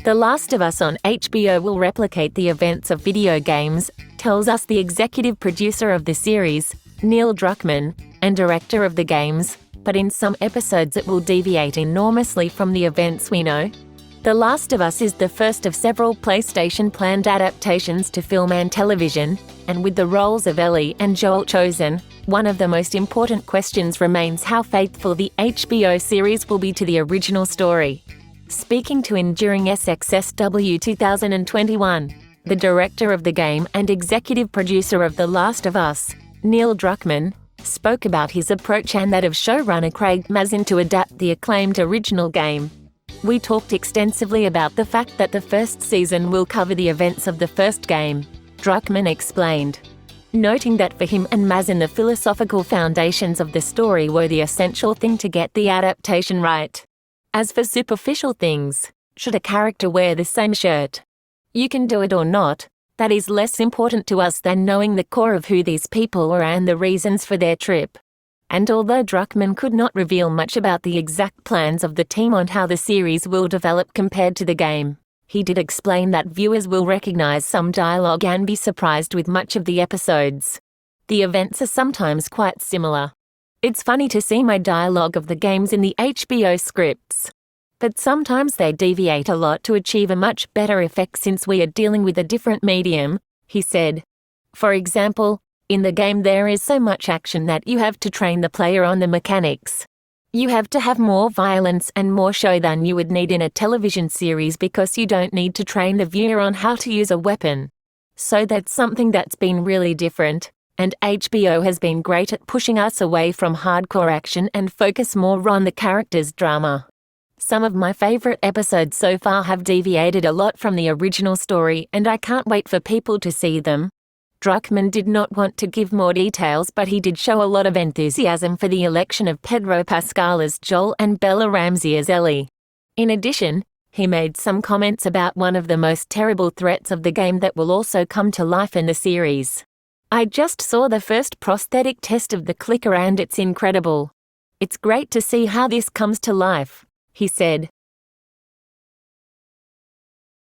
The Last of Us on HBO will replicate the events of video games, tells us the executive producer of the series, Neil Druckmann, and director of the games, but in some episodes it will deviate enormously from the events we know. The Last of Us is the first of several PlayStation-planned adaptations to film and television, and with the roles of Ellie and Joel chosen, one of the most important questions remains how faithful the HBO series will be to the original story. Speaking to Enduring SXSW 2021, the director of the game and executive producer of The Last of Us, Neil Druckmann, spoke about his approach and that of showrunner Craig Mazin to adapt the acclaimed original game. We talked extensively about the fact that the first season will cover the events of the first game, Druckmann explained, noting that for him and Mazin the philosophical foundations of the story were the essential thing to get the adaptation right. As for superficial things, should a character wear the same shirt? You can do it or not, that is less important to us than knowing the core of who these people were and the reasons for their trip. And although Druckmann could not reveal much about the exact plans of the team on how the series will develop compared to the game, he did explain that viewers will recognize some dialogue and be surprised with much of the episodes. The events are sometimes quite similar. It's funny to see my dialogue of the games in the HBO scripts. But sometimes they deviate a lot to achieve a much better effect since we are dealing with a different medium, he said. For example, in the game there is so much action that you have to train the player on the mechanics. You have to have more violence and more show than you would need in a television series because you don't need to train the viewer on how to use a weapon. So that's something that's been really different. And HBO has been great at pushing us away from hardcore action and focus more on the characters' drama. Some of my favorite episodes so far have deviated a lot from the original story and I can't wait for people to see them. Druckmann did not want to give more details, but he did show a lot of enthusiasm for the election of Pedro Pascal as Joel and Bella Ramsey as Ellie. In addition, he made some comments about one of the most terrible threats of the game that will also come to life in the series. I just saw the first prosthetic test of the clicker and it's incredible. It's great to see how this comes to life, he said.